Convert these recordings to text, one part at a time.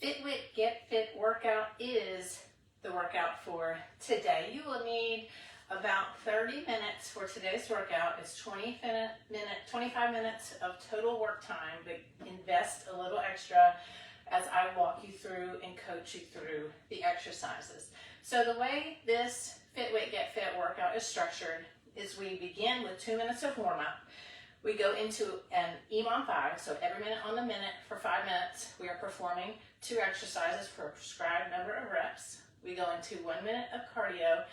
Fitwit Getfit workout is the workout for today. You will need about 30 minutes for today's workout. It's 25 minutes of total work time, but invest a little extra as I walk you through and coach you through the exercises. So the way this Fitwit Getfit workout is structured is we begin with 2 minutes of warm-up. We go into an Emom 5, so every minute on the minute for 5 minutes, we are performing 2 exercises for a prescribed number of reps. We go into 1 minute of cardio,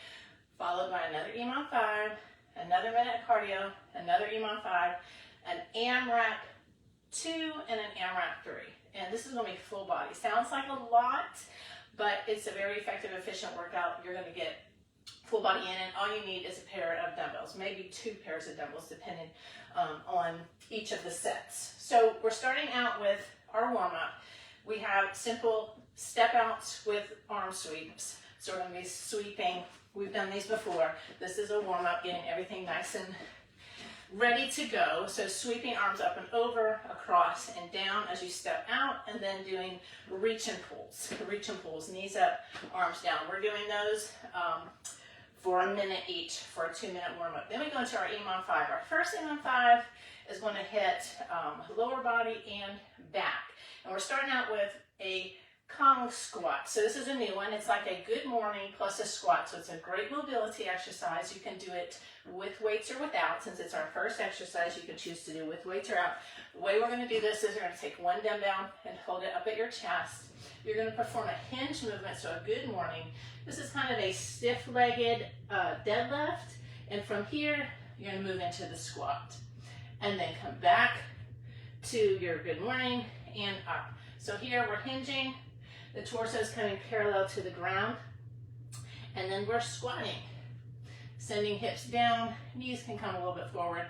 followed by another Emom 5, another minute of cardio, another Emom 5, an Amrap 2, and an Amrap 3. And this is going to be full body. Sounds like a lot, but it's a very effective, efficient workout. You're going to get full body in, and all you need is a pair of dumbbells, maybe 2 pairs of dumbbells, depending on each of the sets. So we're starting out with our warm-up. We have simple step outs with arm sweeps. So we're going to be sweeping. We've done these before. This is a warm-up, getting everything nice and ready to go. So sweeping arms up and over, across and down as you step out, and then doing reach and pulls, knees up, arms down. We're doing those for a minute each for a 2-minute warm-up. Then we go into our Emom 5. Our first Emom 5 is going to hit lower body and back. And we're starting out with a KANG squat. So this is a new one. It's like a good morning plus a squat. So it's a great mobility exercise. You can do it with weights or without. Since it's our first exercise, you can choose to do with weights or out. The way we're going to do this is you're going to take one dumbbell and hold it up at your chest. You're going to perform a hinge movement, so a good morning. This is kind of a stiff-legged deadlift. And from here, you're going to move into the squat. And then come back to your good morning and up. So here we're hinging. The torso is coming parallel to the ground. And then we're squatting. Sending hips down. Knees can come a little bit forward.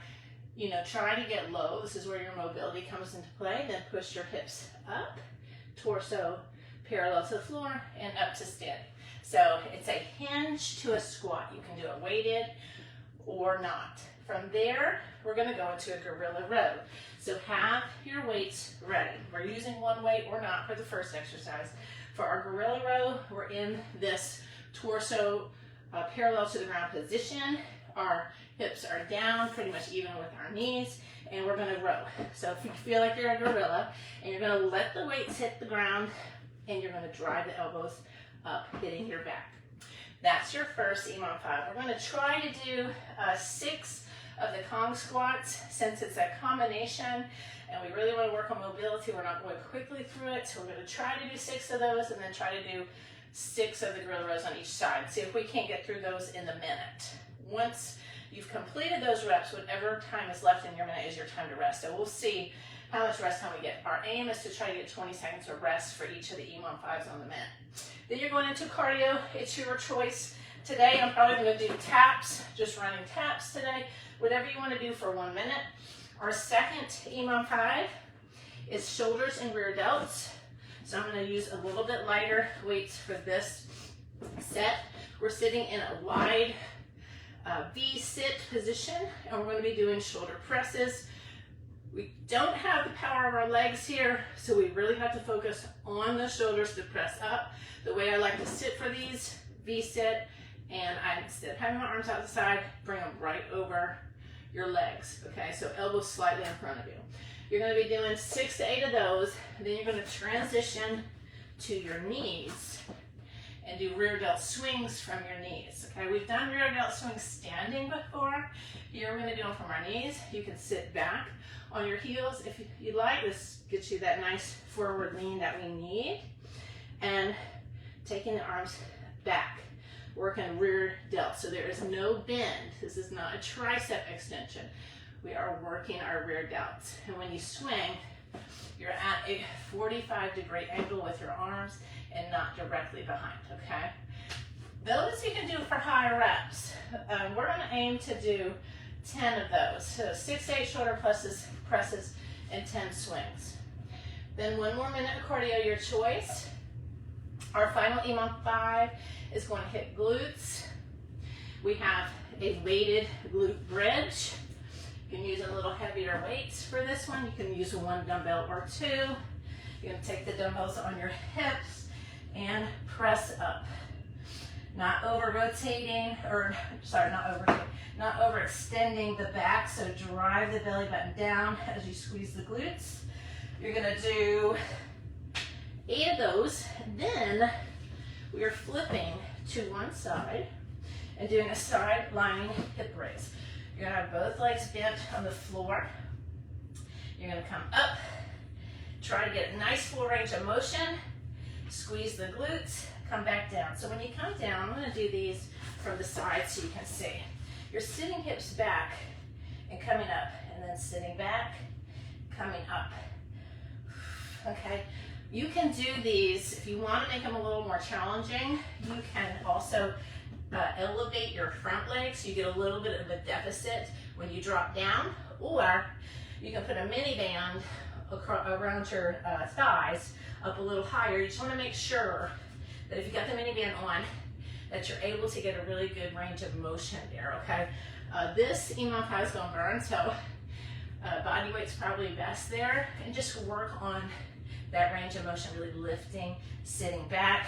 You know, try to get low. This is where your mobility comes into play. Then push your hips up. Torso parallel to the floor and up to standing. So it's a hinge to a squat. You can do it weighted or not. From there, we're going to go into a gorilla row. So have your weights ready. We're using one weight or not for the first exercise. For our gorilla row, we're in this torso parallel to the ground position. Our hips are down, pretty much even with our knees, and we're going to row. So if you feel like you're a gorilla, and you're going to let the weights hit the ground, and you're going to drive the elbows up, hitting your back. That's your first Emom 5. We're going to try to do 6 of the KANG squats, since it's a combination and we really want to work on mobility. We're not going quickly through it, so we're going to try to do 6 of those and then try to do 6 of the gorilla rows on each side. See if we can't get through those in the minute. Once you've completed those reps, whatever time is left in your minute is your time to rest. So we'll see how much rest time we get. Our aim is to try to get 20 seconds of rest for each of the Emom 5s on the minute. Then you're going into cardio. It's your choice. Today I'm probably going to do taps, just running taps today. Whatever you want to do for 1 minute. Our second Emom 5 is shoulders and rear delts. So I'm going to use a little bit lighter weights for this set. We're sitting in a wide V-sit position, and we're going to be doing shoulder presses. We don't have the power of our legs here, so we really have to focus on the shoulders to press up. The way I like to sit for these, V-sit, and instead of having my arms out the side, bring them right over your legs, okay? So elbows slightly in front of you. You're going to be doing 6 to 8 of those, and then you're going to transition to your knees and do rear delt swings from your knees, okay? We've done rear delt swings standing before. Here we're going to do them from our knees. You can sit back on your heels if you like. This gets you that nice forward lean that we need. And taking the arms back. Working rear delt, so there is no bend. This is not a tricep extension. We are working our rear delts. And when you swing, you're at a 45-degree angle with your arms and not directly behind, okay? Those you can do for high reps. We're going to aim to do 10 of those. So 6 to 8 shoulder presses and 10 swings. Then 1 more minute of cardio, your choice. Our final Emom 5 is going to hit glutes. We have a weighted glute bridge. You can use a little heavier weights for this one. You can use 1 dumbbell or 2. You're gonna take the dumbbells on your hips and press up. Not over rotating, or sorry, not overextending the back, so drive the belly button down as you squeeze the glutes. You're gonna do 8 of those, then we are flipping to one side and doing a side lying hip raise. You're gonna have both legs bent on the floor. You're gonna come up, try to get a nice full range of motion, squeeze the glutes, come back down. So when you come down, I'm gonna do these from the side so you can see. You're sitting hips back and coming up, and then sitting back, coming up. Okay, you can do these, if you wanna make them a little more challenging, you can also elevate your front leg so you get a little bit of a deficit when you drop down, or you can put a mini band around your thighs up a little higher. You just wanna make sure that if you got the mini band on, that you're able to get a really good range of motion there, okay? This Emom is gonna burn, so body weight's probably best there, and just work on that range of motion, really lifting, sitting back,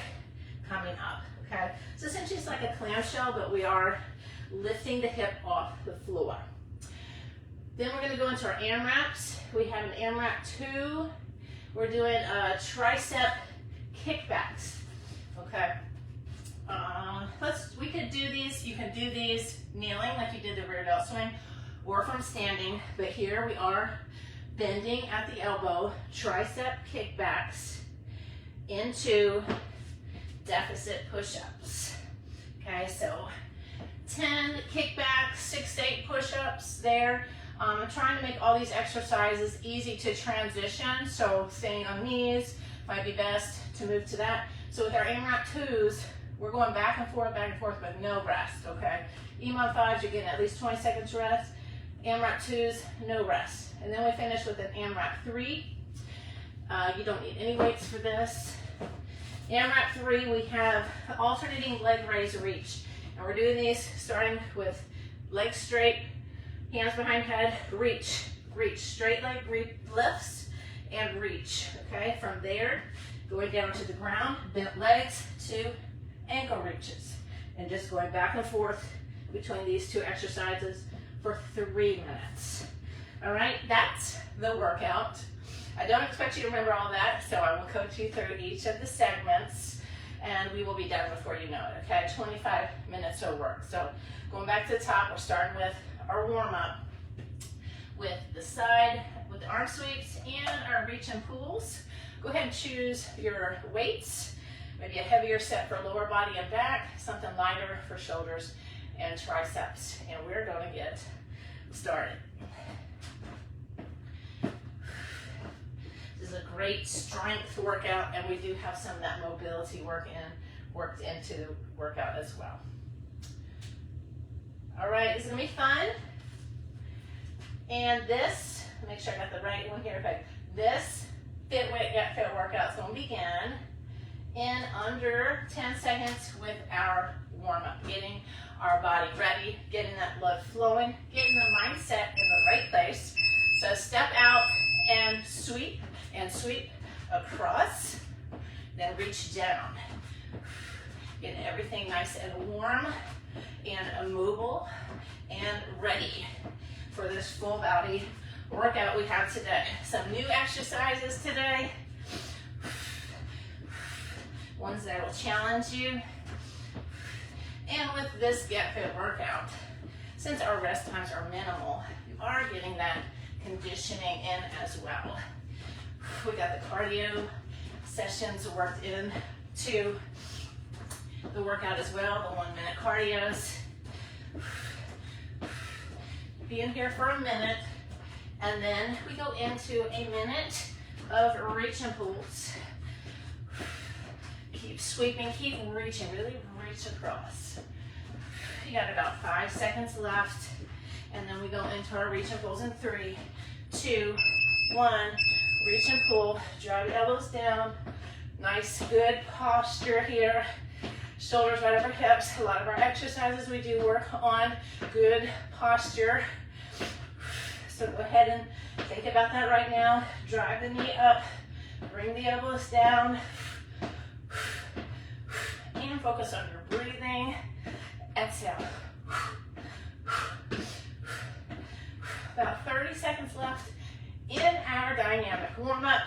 coming up, okay? So essentially it's like a clamshell, but we are lifting the hip off the floor. Then we're gonna go into our AMRAPs. We have an AMRAP 2. We're doing tricep kickbacks. Okay, we could do these, you can do these kneeling like you did the rear delt swing, or from standing, but here we are bending at the elbow, tricep kickbacks into deficit push-ups. Okay, so 10 kickbacks, 6 to 8 push-ups there. I'm trying to make all these exercises easy to transition, so staying on knees might be best to move to that. So with our AMRAP 2s, we're going back and forth, but no rest, okay? Emom 5s, you're getting at least 20 seconds rest. AMRAP 2s, no rest. And then we finish with an AMRAP 3. You don't need any weights for this. AMRAP 3, we have alternating leg raise reach. And we're doing these starting with legs straight, hands behind head, reach, straight leg lifts and reach, okay? From there, going down to the ground, bent legs to ankle reaches, and just going back and forth between these two exercises for 3 minutes. All right, that's the workout. I don't expect you to remember all that, so I will coach you through each of the segments, and we will be done before you know it, okay? 25 minutes of work. So going back to the top, we're starting with our warm-up with the side, with the arm sweeps and our reach and pulls. Go ahead and choose your weights, maybe a heavier set for lower body and back, something lighter for shoulders and triceps. And we're going to get started. This is a great strength workout, and we do have some of that mobility worked into the workout as well. All right, it's gonna be fun. And this, make sure I got the right one here. Okay, this Fitwit Getfit workout is gonna begin in under 10 seconds with our warm-up, getting our body ready, getting that blood flowing, getting the mindset in the right place. So step out and sweep across, then reach down. Getting everything nice and warm and mobile and ready for this full body workout we have today. Some new exercises today, ones that will challenge you. And with this Getfit workout, since our rest times are minimal, you are getting that conditioning in as well. We got the cardio sessions worked in to the workout as well, the 1-minute cardios. Be in here for a minute, and then we go into a minute of reach and pulls. Keep sweeping, keep reaching, really reach across. You got about 5 seconds left, and then we go into our reach and pulls in 3, 2, 1. Reach and pull, drive your elbows down. Nice, good posture here. Shoulders right over hips. A lot of our exercises we do work on good posture. So go ahead and think about that right now. Drive the knee up, Bring the elbows down. And focus on your breathing. Exhale. About 30 seconds left in our dynamic warm-up.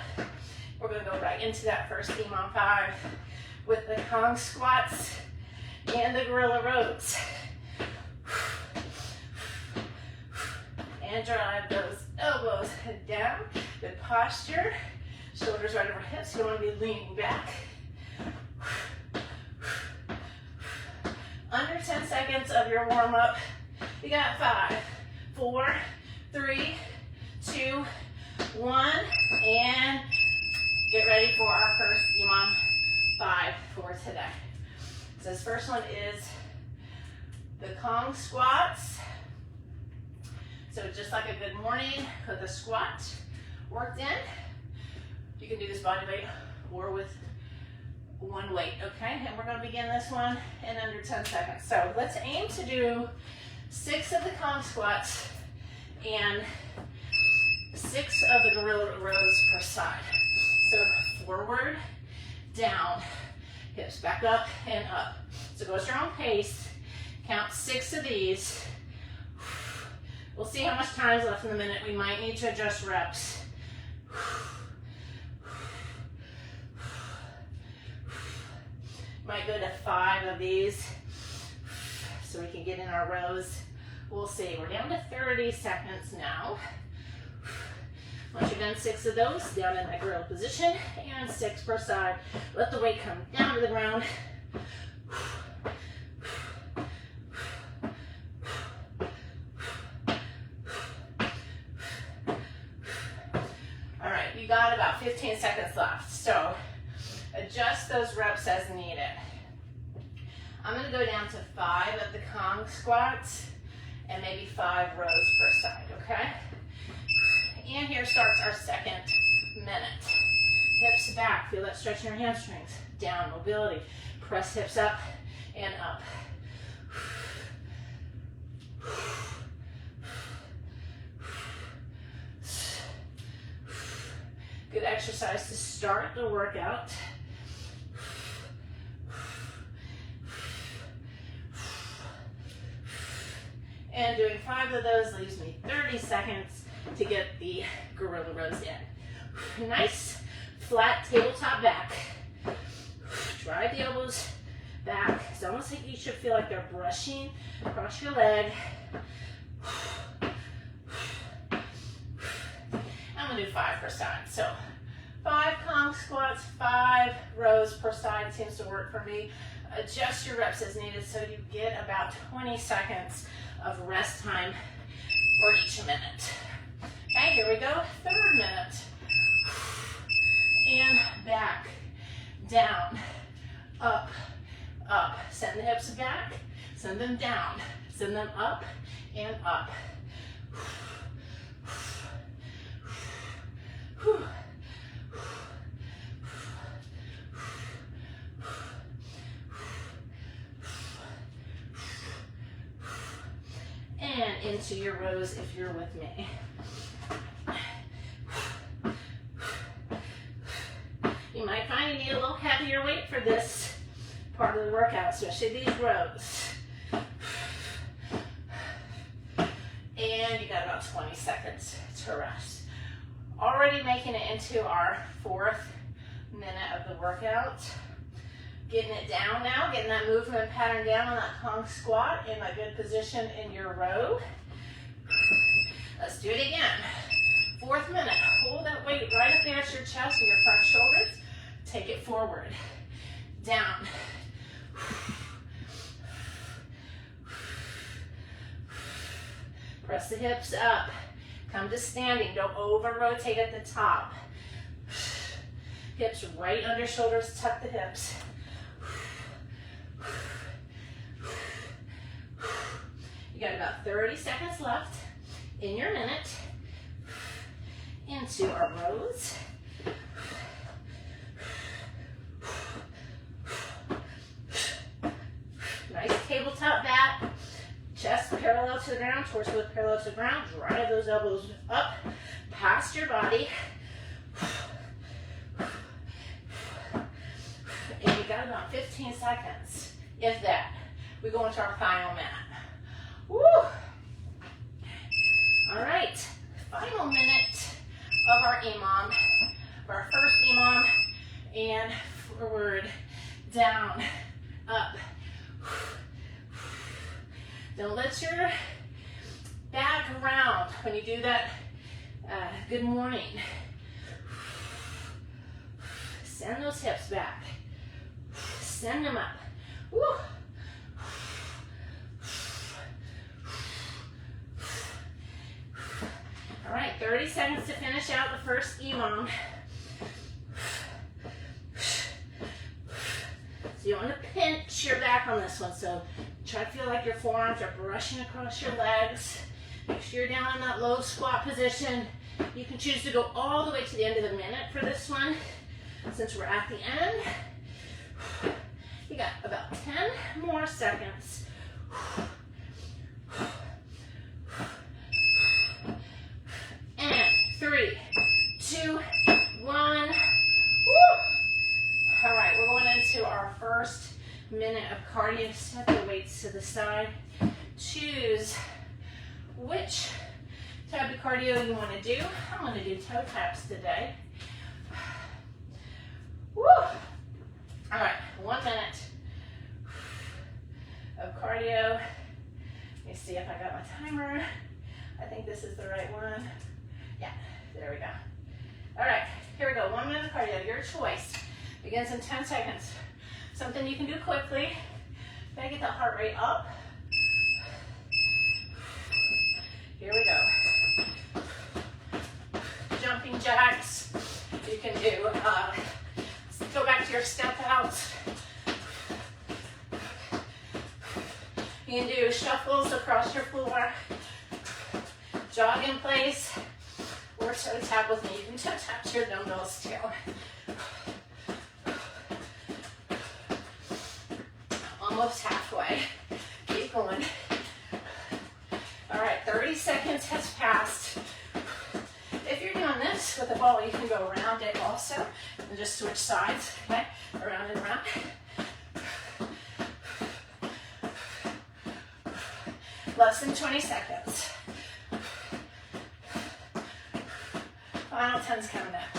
We're going to go right into that first Emom 5 with the KANG squats and the gorilla rows. And drive those elbows down. Good posture. Shoulders right over hips. You want to be leaning back. Under 10 seconds of your warm-up. You got 5, 4, 3, 2, 1, and get ready for our first Emom 5 for today. So this first one is the KANG squats. So just like a good morning with a squat worked in, you can do this body weight or with one weight, okay? And we're gonna begin this one in under 10 seconds. So let's aim to do 6 of the KANG squats and 6 of the gorilla rows per side. So forward, down, hips back up and up. So go at your own pace, count 6 of these. We'll see how much time is left in the minute. We might need to adjust reps. Might go to 5 of these so we can get in our rows. We'll see. We're down to 30 seconds now. Once you've done 6 of those, down in that gorilla position, and 6 per side. Let the weight come down to the ground. All right, you got about 15 seconds left. So adjust those reps as needed. I'm going to go down to 5 of the KANG squats and maybe 5 rows per side, okay? And here starts our second minute. Hips back, feel that stretch in your hamstrings. Down, mobility. Press hips up and up. Good exercise to start the workout. And doing 5 of those leaves me 30 seconds to get the gorilla rows in. Nice flat tabletop back. Drive the elbows back. It's almost like you should feel like they're brushing across your leg. I'm gonna do 5 per side. So 5 KANG squats, 5 rows per side seems to work for me. Adjust your reps as needed so you get about 20 seconds of rest time for each minute. Okay, here we go. 3rd minute. And back, down, up, up. Send the hips back, send them down, send them up and up. And into your rows if you're with me. You might find you need a little heavier weight for this part of the workout, especially these rows. And you got about 20 seconds to rest. Already making it into our 4th minute of the workout. Getting it down now, getting that movement pattern down on that KANG squat in a good position in your row. Let's do it again. 4th minute, hold that weight right up there at your chest and your front shoulders. Take it forward, down. Press the hips up. Come to standing, don't over rotate at the top. Hips right under shoulders, tuck the hips. You got about 30 seconds left in your minute. Into our rows. Nice tabletop back. Chest parallel to the ground, torso parallel to the ground. Drive those elbows up past your body. about 15 seconds, if that. We go into our final minute. Woo! All right, final minute of our Emom, our first Emom, and forward, down, up. Don't let your back around when you do that. Good morning. Send those hips back. Send them up. Woo. All right, 30 seconds to finish out the first Emom. So you want to pinch your back on this one. So try to feel like your forearms are brushing across your legs. Make sure you're down in that low squat position. You can choose to go all the way to the end of the minute for this one. Since we're at the end, you got about 10 more seconds. And 3, 2, 1. Woo! All right, we're going into our first minute of cardio. Set the weights to the side. Choose which type of cardio you want to do. I'm going to do toe taps today. Woo! All right, 1 minute of cardio. Let me see if I got my timer. I think this is the right one. Yeah, there we go. All right, here we go. 1 minute of cardio, your choice. Begins in 10 seconds. Something you can do quickly. Gotta get that heart rate up. Here we go. Jumping jacks. You can do, go back to your step out. You can do shuffles across your floor. Jog in place. Or toe tap with me. You can toe tap to your dumbbells too. Almost halfway. Keep going. All right, 30 seconds has passed. If you're doing this with the ball, you can go around it also and just switch sides, okay? Around and around. Less than 20 seconds. Final 10's coming up.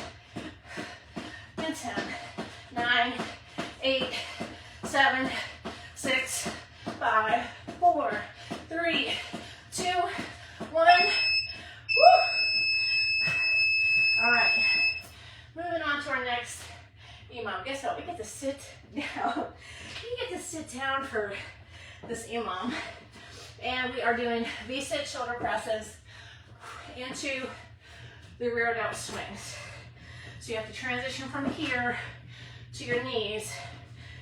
And 10, 9, 8, 7, 6, 5, 4, 3, 2, 1. Woo! All right. Moving on to our next Emom. Guess what? We get to sit down. You get to sit down for this Emom. And we are doing V-sit shoulder presses into the rear delt swings. So you have to transition from here to your knees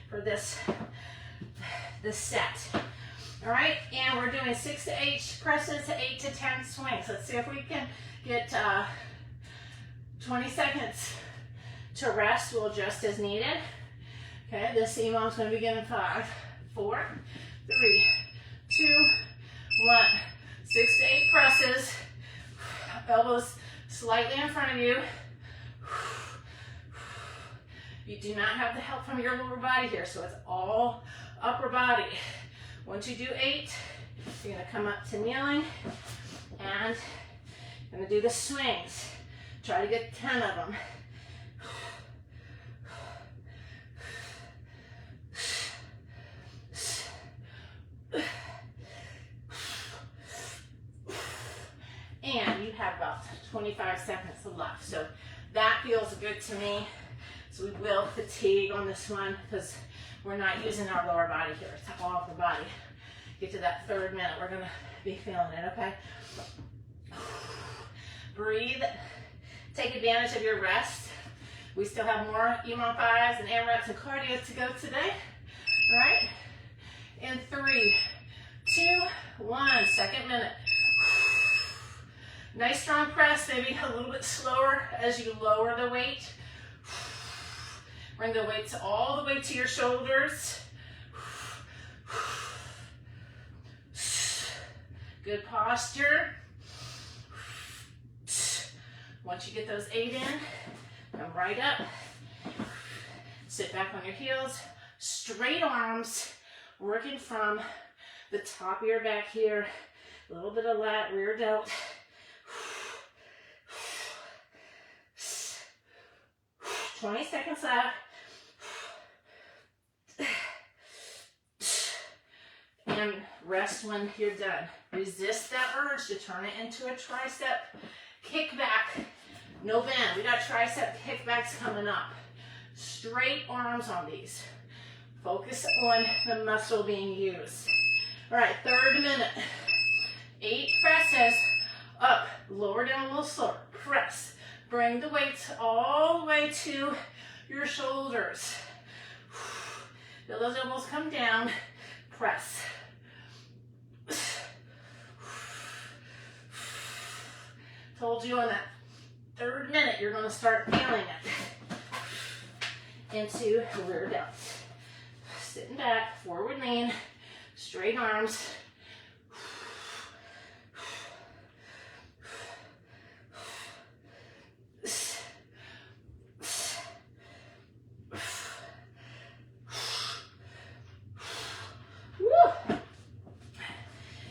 for this set. All right, and we're doing 6 to 8 presses to 8 to 10 swings. Let's see if we can get 20 seconds to rest. We'll adjust as needed. Okay, this Emom's going to begin in 5, 4, 3, 2, 1. 6 to 8 presses. Elbows slightly in front of you. You do not have the help from your lower body here, so it's all upper body. Once you do 8, you're going to come up to kneeling and you're going to do the swings. Try to get 10 of them. And you have about 25 seconds left. So that feels good to me. So we will fatigue on this one because we're not using our lower body here. It's all upper body. Get to that 3rd minute, we're gonna be feeling it, okay? Breathe. Take advantage of your rest. We still have more Emom 5s and AMRAPs and cardio to go today, all right? In 3, 2, 1, 2nd minute. Nice strong press, maybe a little bit slower as you lower the weight. Bring the weights all the way to your shoulders. Good posture. Once you get those 8 in, come right up. Sit back on your heels. Straight arms, working from the top of your back here. A little bit of lat, rear delt. 20 seconds left. And rest when you're done. Resist that urge to turn it into a tricep kickback. No bend. We got tricep kickbacks coming up. Straight arms on these. Focus on the muscle being used. All right, third minute. 8 presses. Up, lower down a little slower. Press. Bring the weights all the way to your shoulders. Feel those elbows come down. Press. Told you on that third minute, you're going to start feeling it. Into rear delt. Sitting back, forward lean, straight arms.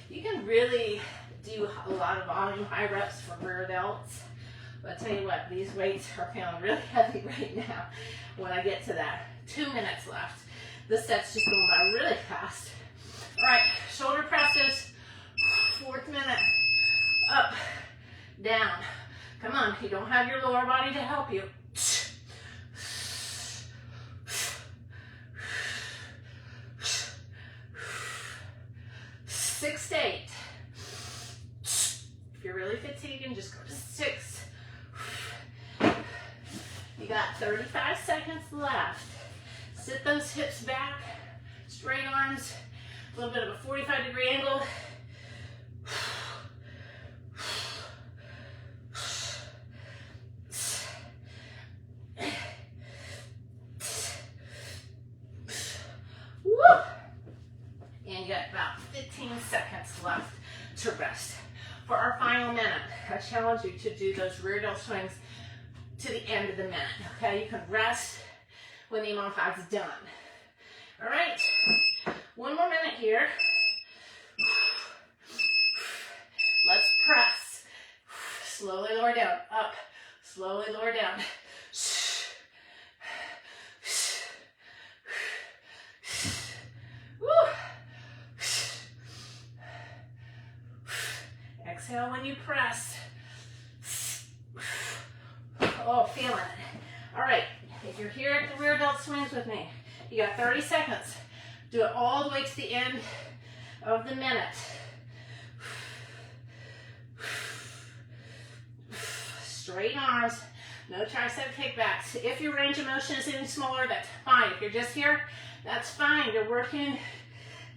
You can really do a lot of volume, high reps for rear delts. But I'll tell you what, these weights are feeling really heavy right now when I get to that. 2 minutes left. The set's just going by really fast. All right, shoulder presses. 4th minute. Up, down. Come on, you don't have your lower body to help you. 6 to 8. If you're really fatiguing, just go to 6. You got 35 seconds left. Sit those hips back, straight arms, a little bit of a 45-degree angle. Woo! And you got about 15 seconds left to rest. For our final minute, I challenge you to do those rear delt swings to the end of the minute, okay? You can rest when the Emom 5 is done. All right, 1 more minute here. Let's press. Slowly lower down, up, slowly lower down. Exhale when you press. Oh, feeling it. All right, if you're here at the rear delt swings with me, you got 30 seconds. Do it all the way to the end of the minute. Straight arms, no tricep kickbacks. If your range of motion is any smaller, that's fine. If you're just here, that's fine. You're working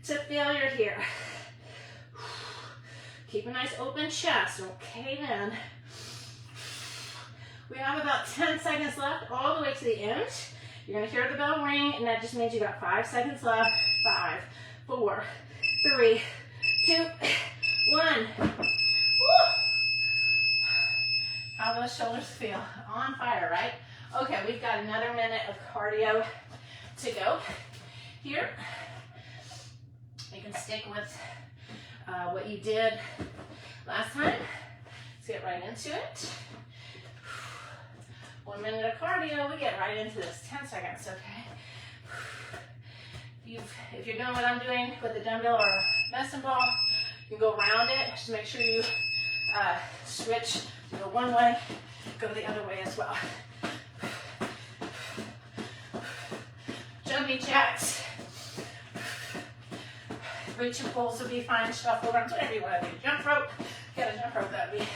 to failure here. Keep a nice open chest, okay then. We have about 10 seconds left, all the way to the end. You're gonna hear the bell ring, and that just means you got 5 seconds left. 5, 4, 3, 2, 1. Woo! How those shoulders feel? On fire, right? Okay, we've got another minute of cardio to go. Here, you can stick with what you did last time. Let's get right into it. 1 minute of cardio, we get right into this. 10 seconds, okay? If you're doing what I'm doing with a dumbbell or a medicine ball, you can go around it. Just make sure you switch to go one way, go the other way as well. Jumping jacks. Reach and pulls would be fine. Shuffle runs, whatever you want to do. Jump rope. Get a jump rope, that would be a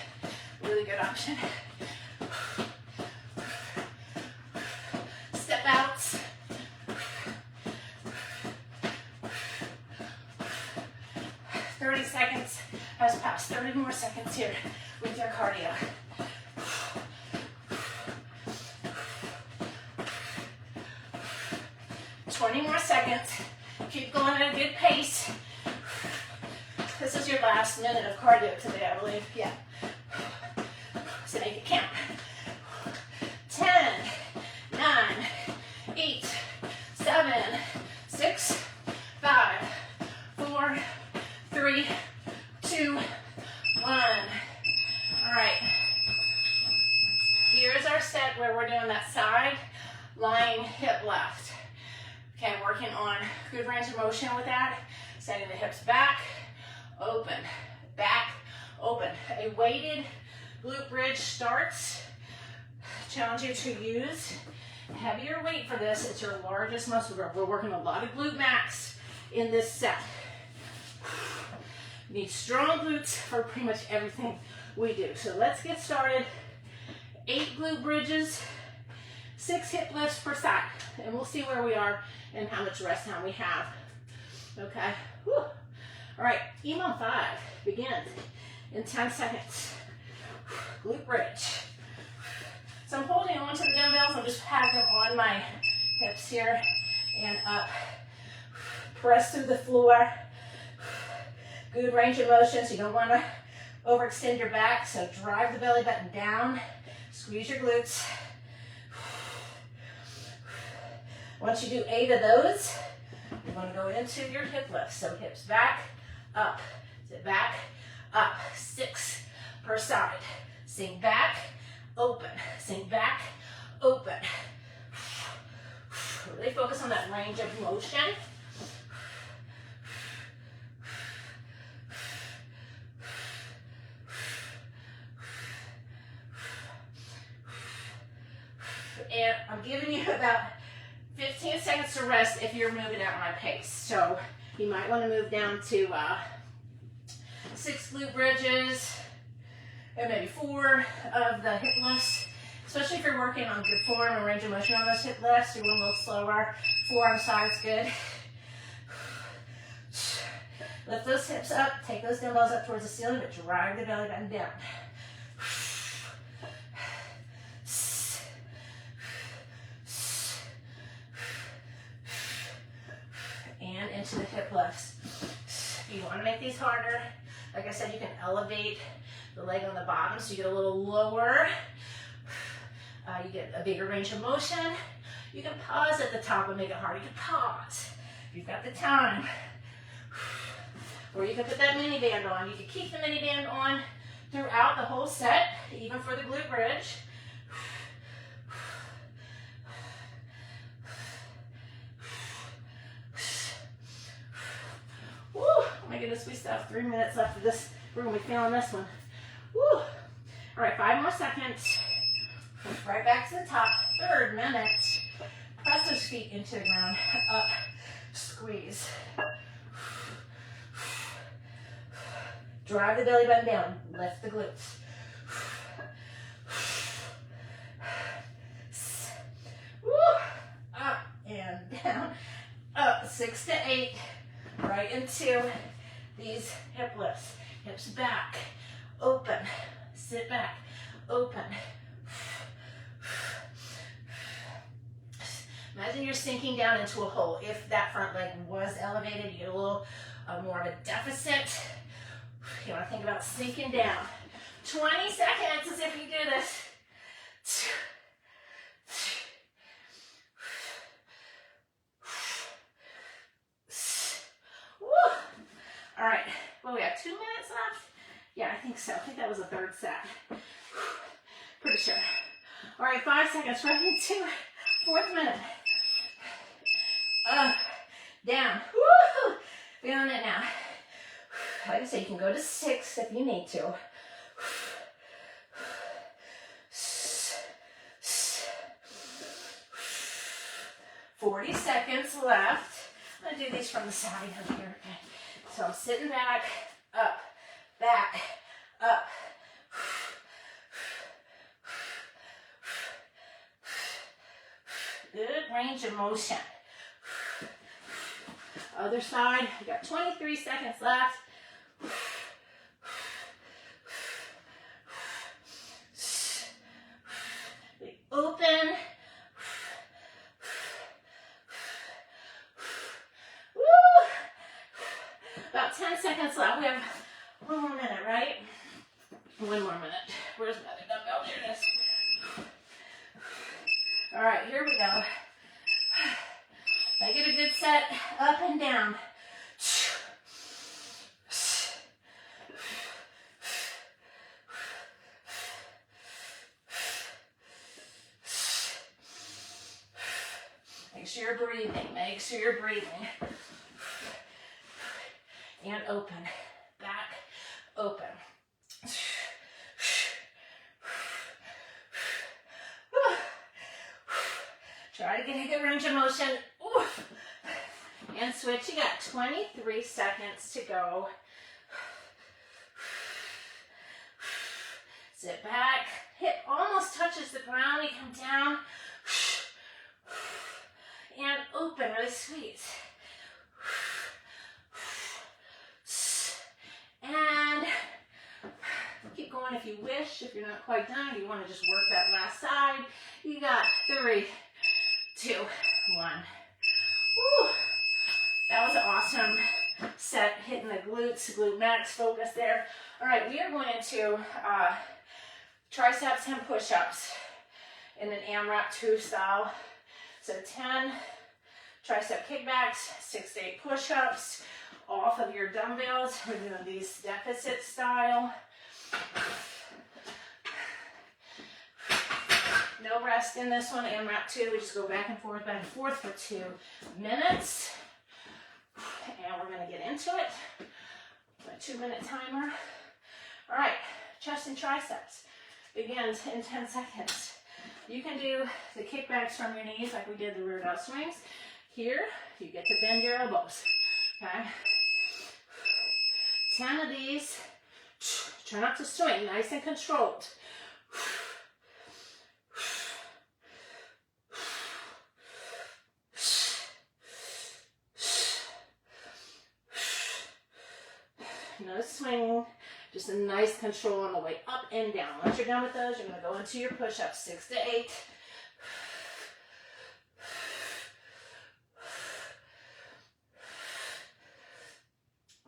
really good option. Step outs. "30 seconds has passed. 30 more seconds here with your cardio. "20 more seconds. Keep going at a good pace. This is your last minute of cardio today, I believe. Yeah. So make it count. 10, 9, 8, 7, on that side, lying hip left. Okay, working on good range of motion with that. Sending the hips back, open, back, open. A weighted glute bridge starts. Challenge you to use heavier weight for this. It's your largest muscle group. We're working a lot of glute max in this set. You need strong glutes for pretty much everything we do. So let's get started. 8 glute bridges, 6 hip lifts per side. And we'll see where we are and how much rest time we have. Okay. Whew. All right, Emom 5 begins in 10 seconds. Glute bridge. So I'm holding on to the dumbbells. I'm just packing them on my hips here and up. Press through the floor. Good range of motion, so you don't want to overextend your back. So drive the belly button down. Squeeze your glutes. Once you do 8 of those, you're going to go into your hip lifts. So hips back, up, sit back, up. 6 per side. Sink back, open. Sink back, open. Really focus on that range of motion. And I'm giving you about 15 seconds to rest if you're moving at my pace. So you might want to move down to 6 glute bridges and maybe 4 of the hip lifts, especially if you're working on good form and range of motion on those hip lifts. You're going a little slower. 4 on the side's good. Lift those hips up. Take those dumbbells up towards the ceiling, but drive the belly button down. And into the hip lifts. If you want to make these harder, like I said, you can elevate the leg on the bottom so you get a little lower. You get a bigger range of motion. You can pause at the top and make it harder. You can pause if you've got the time. Or you can put that mini band on. You can keep the mini band on throughout the whole set, even for the glute bridge. Woo! Oh my goodness, we still have 3 minutes left of this. We're going to be feeling this one. Woo! All right, 5 more seconds. Right back to the top. 3rd minute. Press those feet into the ground. Up. Squeeze. Drive the belly button down. Lift the glutes. Woo! Up and down. Up. 6 to 8. Right into these hip lifts. Hips back. Open. Sit back. Open. Imagine you're sinking down into a hole. If that front leg was elevated, you get a little more of a deficit. You want to think about sinking down. 20 seconds as if you do this. Woo. All right. Well, we have 2 minutes left. Yeah, I think so. I think that was the 3rd set. Pretty sure. All right, 5 seconds. Right into 4th minute. Up, down. Woo! Feeling it now. Like I said, you can go to 6 if you need to. 40 seconds left. I'm going to do these from the side over here. Okay. So I'm sitting back, up, up. Good range of motion. Other side, we got 23 seconds left. We open. Woo! About 10 seconds left. We have 1 more minute, right? 1 more minute. Where's my other dumbbell? Here it is. All right, here we go. Make it a good set, up and down. sure you're breathing. Make sure you're breathing. And open. Back. Open. Try to get a good range of motion. And switch. You got 23 seconds to go. Sit back. Hip almost touches the ground. You come down. And open. Really squeeze. And keep going if you wish. If you're not quite done, you want to just work that last side. You got 3, 2, 1. Woo. That was an awesome set, hitting the glutes, glute max focus there. All right, we are going into triceps and push-ups in an AMRAP 2 style. So 10 tricep kickbacks, 6 to 8 push-ups off of your dumbbells. We're doing these deficit style. No rest in this one. AMRAP 2, we just go back and forth for 2 minutes. And we're going to get into it. A 2-minute timer. All right, chest and triceps begins in 10 seconds. You can do the kickbacks from your knees like we did the rear delt swings. Here, you get to bend your elbows. Okay? 10 of these. Try not to swing, nice and controlled. No swing, just a nice control on the way up and down. Once you're done with those, you're going to go into your push-ups, 6 to 8.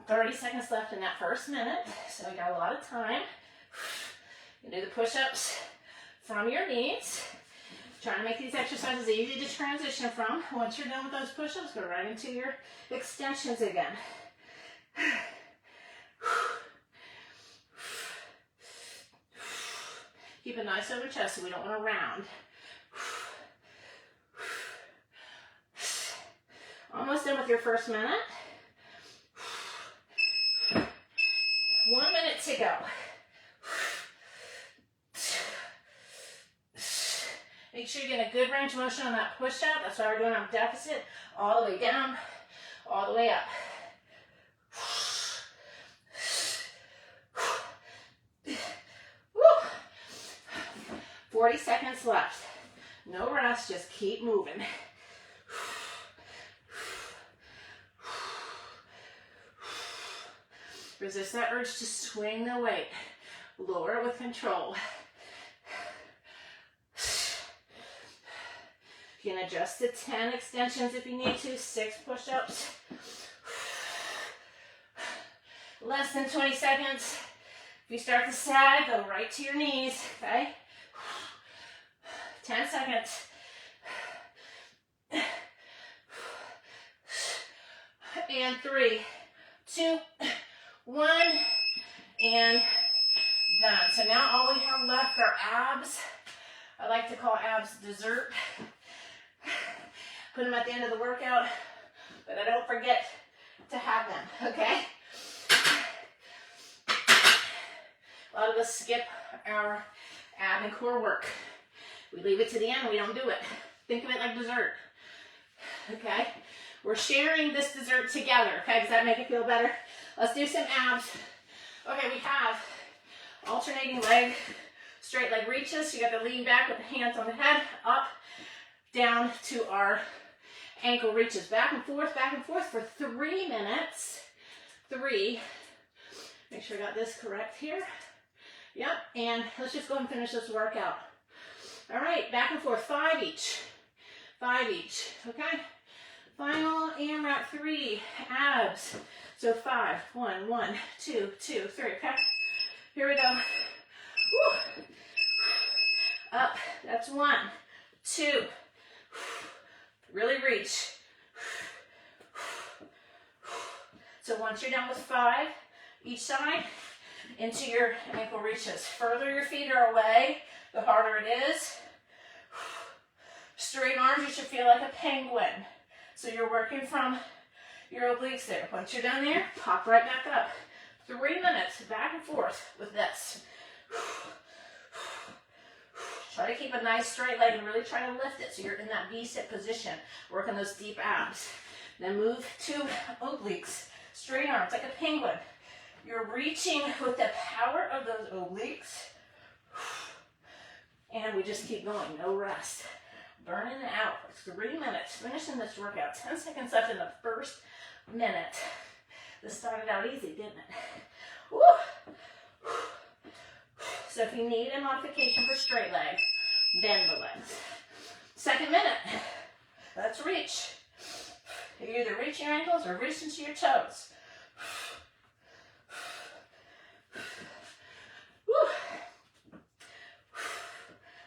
$30 seconds left in that first minute, so we got a lot of time. You do the push-ups from your knees. Trying to make these exercises easy to transition from. Once you're done with those push-ups, go right into your extensions again. Keep a nice over chest so we don't want to round. Almost done with your first minute. 1 minute to go. Make sure you get a good range of motion on that push up. That's why we're doing on deficit. All the way down, all the way up. 40 seconds left. No rest, just keep moving. Resist that urge to swing the weight. Lower it with control. You can adjust to 10 extensions if you need to, 6 push-ups. Less than 20 seconds. If you start to sag, go right to your knees, okay? 10 seconds. And 3, 2, 1, and done. So now all we have left are abs. I like to call abs dessert. Put them at the end of the workout, but I don't forget to have them, okay? A lot of us skip our ab and core work. We leave it to the end, we don't do it. Think of it like dessert, okay? We're sharing this dessert together, okay? Does that make it feel better? Let's do some abs. Okay, we have alternating leg, straight leg reaches. You got to lean back with the hands on the head, up, down to our ankle reaches. Back and forth for 3 minutes. 3. Make sure I got this correct here. Yep, and let's just go and finish this workout. All right, back and forth, 5 each. 5 each, okay? Final AMRAP 3, abs. So 5, 1, 1, 2, 2, 3, okay? Here we go. Woo. Up, that's 1, 2. Really reach. So once you're done with 5 each side, into your ankle reaches. Further your feet are away, the harder it is. Straight arms, you should feel like a penguin. So you're working from your obliques there. Once you're done there, pop right back up. 3 minutes back and forth with this. Try to keep a nice straight leg and really try to lift it so you're in that V-sit position, working those deep abs. Then move to obliques, straight arms like a penguin. You're reaching with the power of those obliques. And we just keep going, no rest. Burning it out for 3 minutes, finishing this workout. 10 seconds left in the first minute. This started out easy, didn't it? Woo. So if you need a modification for straight leg, bend the legs. Second minute, let's reach. You either reach your ankles or reach into your toes.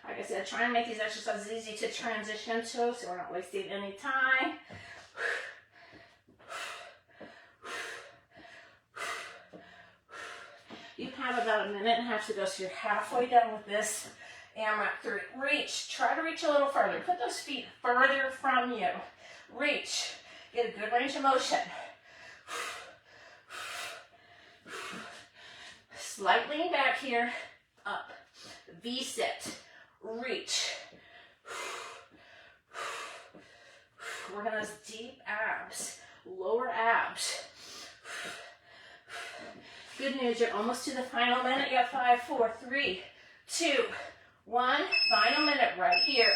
Like I said, try and make these exercises easy to transition to so we're not wasting any time. You have about a minute and a half to go, so you're halfway done with this AMRAP 3. Reach. Try to reach a little further. Put those feet further from you. Reach. Get a good range of motion. Slight lean back here. Up. V-sit. Reach. Work on those deep abs. Lower abs. Good news, you're almost to the final minute. You have 5, 4, 3, 2, 1. Final minute right here.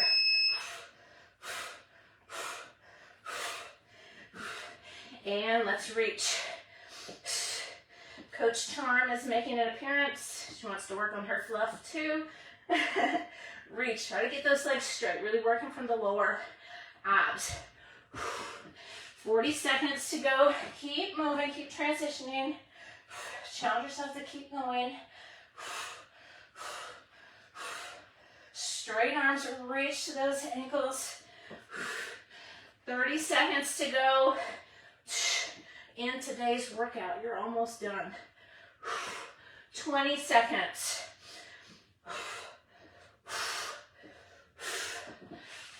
And let's reach. Coach Charm is making an appearance. She wants to work on her fluff too. Reach. Try to get those legs straight. Really working from the lower abs. 40 seconds to go. Keep moving. Keep transitioning. Challenge yourself to keep going. Straight arms, reach to those ankles. 30 seconds to go in today's workout. You're almost done. 20 seconds.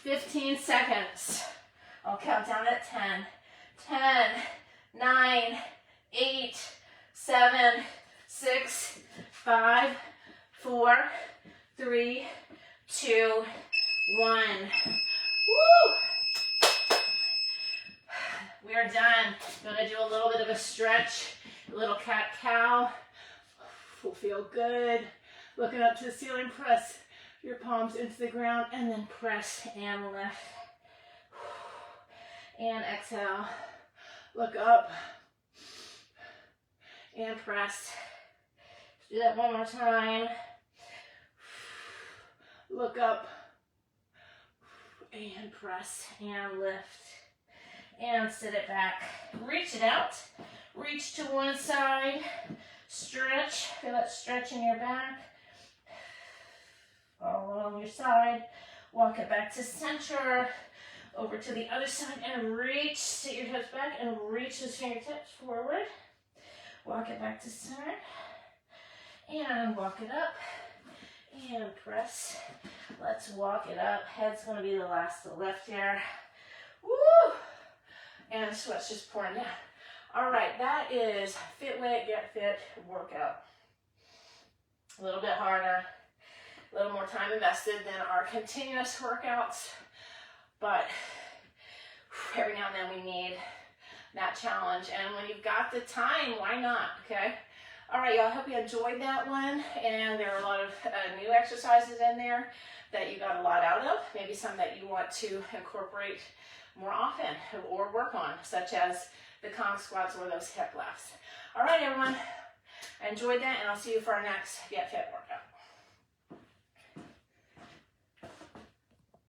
15 seconds. I'll count down at 10. 10, 9, 8, 7, 6, 5, 4, 3, 2, 1. Woo! We are done. Gonna do a little bit of a stretch, a little cat-cow. Will feel good. Looking up to the ceiling, press your palms into the ground, and then press and lift. And exhale. Look up. And press. Do that one more time. Look up. And press and lift. And sit it back. Reach it out. Reach to one side. Stretch. Feel that stretch in your back. All along your side. Walk it back to center. Over to the other side and reach. Sit your hips back and reach those fingertips forward. Walk it back to center. And walk it up. And press. Let's walk it up. Head's going to be the last to lift here. Woo! And sweat's just pouring down. All right, that is Fitwit Getfit workout. A little bit harder, a little more time invested than our continuous workouts, but every now and then we need that challenge. And when you've got the time, why not, okay? All right, y'all, I hope you enjoyed that one. And there are a lot of new exercises in there that you got a lot out of, maybe some that you want to incorporate more often or work on, such as the KANG squats or those hip lifts. All right, everyone, I enjoyed that, and I'll see you for our next Get Fit workout.